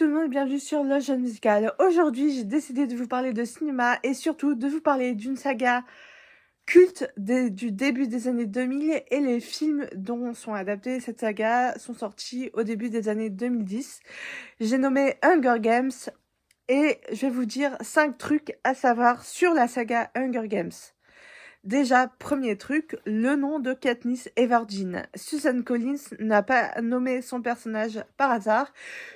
tout le monde, bienvenue sur Le Jeune Musical. Aujourd'hui, j'ai décidé de vous parler de cinéma et surtout de vous parler d'une saga culte du début des années 2000 et les films dont sont adaptés cette saga sont sortis au début des années 2010. J'ai nommé Hunger Games et je vais vous dire 5 trucs à savoir sur la saga Hunger Games. Déjà, premier truc, le nom de Katniss Everdeen. Susan Collins n'a pas nommé son personnage par hasard,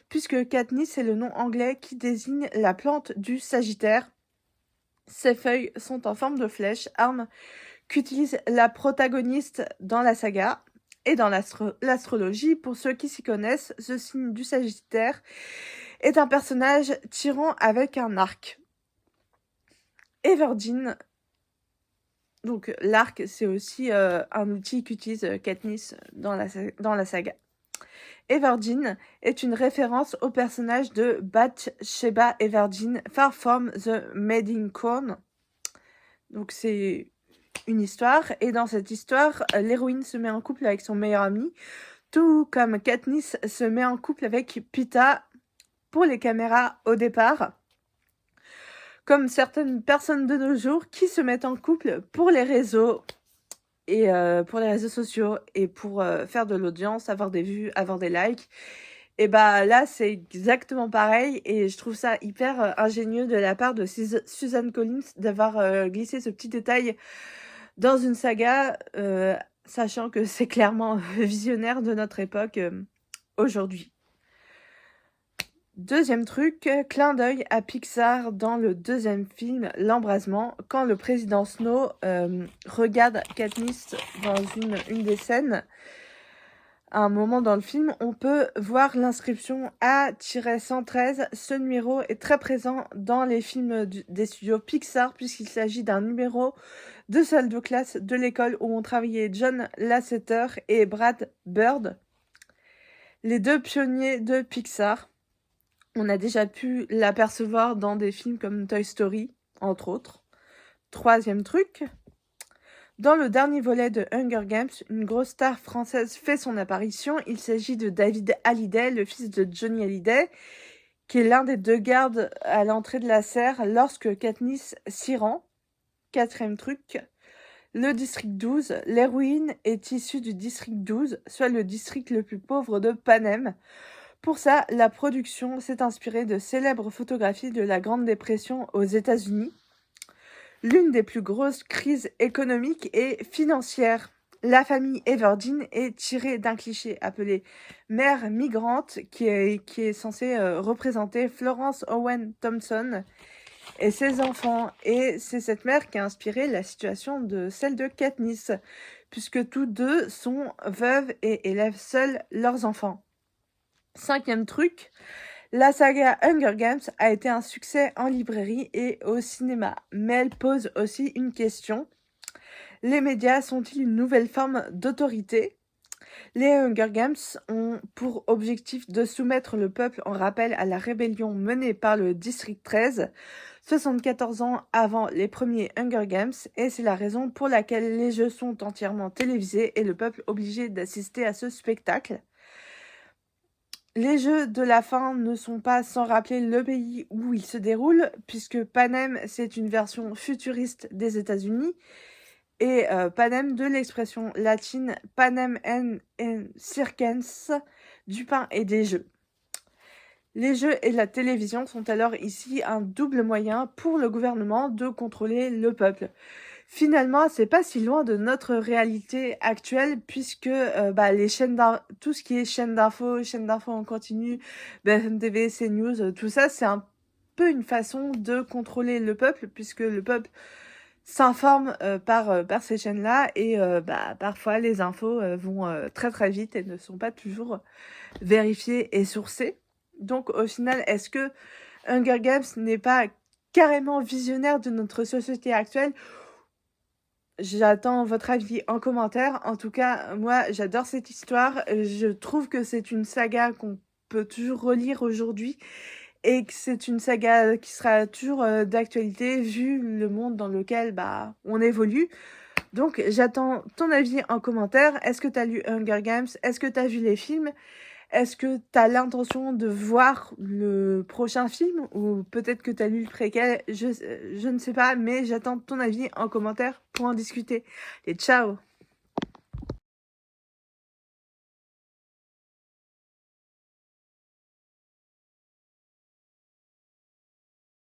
puisque Katniss est le nom anglais qui désigne la plante du Sagittaire. Ses feuilles sont en forme de flèche, arme qu'utilise la protagoniste dans la saga. Et dans l'astrologie, pour ceux qui s'y connaissent, ce signe du Sagittaire est un personnage tirant avec un arc. Everdeen, donc l'arc, c'est aussi un outil qu'utilise Katniss dans la saga. Everdeen est une référence au personnage de Bathsheba Everdeen, Far From the Maiden Queen. Donc c'est une histoire, et dans cette histoire, l'héroïne se met en couple avec son meilleur ami, tout comme Katniss se met en couple avec Peeta pour les caméras au départ. Comme certaines personnes de nos jours qui se mettent en couple pour les réseaux et pour les réseaux sociaux et pour faire de l'audience, avoir des vues, avoir des likes. Et bah là, c'est exactement pareil et je trouve ça hyper ingénieux de la part de Susan Collins d'avoir glissé ce petit détail dans une saga, sachant que c'est clairement visionnaire de notre époque aujourd'hui. Deuxième truc, clin d'œil à Pixar dans le deuxième film, L'Embrasement, quand le président Snow regarde Katniss dans une des scènes. À un moment dans le film, on peut voir l'inscription A-113. Ce numéro est très présent dans les films des studios Pixar puisqu'il s'agit d'un numéro de salle de classe de l'école où ont travaillé John Lasseter et Brad Bird, les deux pionniers de Pixar. On a déjà pu l'apercevoir dans des films comme Toy Story, entre autres. Troisième truc, dans le dernier volet de Hunger Games, une grosse star française fait son apparition. Il s'agit de David Hallyday, le fils de Johnny Hallyday, qui est l'un des deux gardes à l'entrée de la serre lorsque Katniss s'y rend. Quatrième truc, le district 12. L'héroïne est issue du district 12, soit le district le plus pauvre de Panem. Pour ça, la production s'est inspirée de célèbres photographies de la Grande Dépression aux États-Unis, l'une des plus grosses crises économiques et financières. La famille Everdeen est tirée d'un cliché appelé mère migrante qui est censé représenter Florence Owen Thompson et ses enfants. Et c'est cette mère qui a inspiré la situation de celle de Katniss, puisque tous deux sont veuves et élèvent seuls leurs enfants. Cinquième truc, la saga Hunger Games a été un succès en librairie et au cinéma, mais elle pose aussi une question. Les médias sont-ils une nouvelle forme d'autorité ? Les Hunger Games ont pour objectif de soumettre le peuple en rappel à la rébellion menée par le District 13, 74 ans avant les premiers Hunger Games, et c'est la raison pour laquelle les jeux sont entièrement télévisés et le peuple obligé d'assister à ce spectacle. Les jeux de la fin ne sont pas sans rappeler le pays où ils se déroulent, puisque Panem, c'est une version futuriste des États-Unis, et Panem de l'expression latine Panem en circenses, du pain et des jeux. Les jeux et la télévision sont alors ici un double moyen pour le gouvernement de contrôler le peuple. Finalement, c'est pas si loin de notre réalité actuelle puisque les tout ce qui est chaînes d'infos en continu, BFM TV, CNews, tout ça, c'est un peu une façon de contrôler le peuple puisque le peuple s'informe par ces chaînes-là et parfois les infos vont très très vite et ne sont pas toujours vérifiées et sourcées. Donc au final, est-ce que Hunger Games n'est pas carrément visionnaire de notre société actuelle ? J'attends votre avis en commentaire. En tout cas, moi, j'adore cette histoire. Je trouve que c'est une saga qu'on peut toujours relire aujourd'hui et que c'est une saga qui sera toujours d'actualité vu le monde dans lequel on évolue. Donc, j'attends ton avis en commentaire. Est-ce que tu as lu Hunger Games ? Est-ce que tu as vu les films ? Est-ce que tu as l'intention de voir le prochain film ou peut-être que tu as lu le préquel? Je ne sais pas, mais j'attends ton avis en commentaire pour en discuter. Et ciao!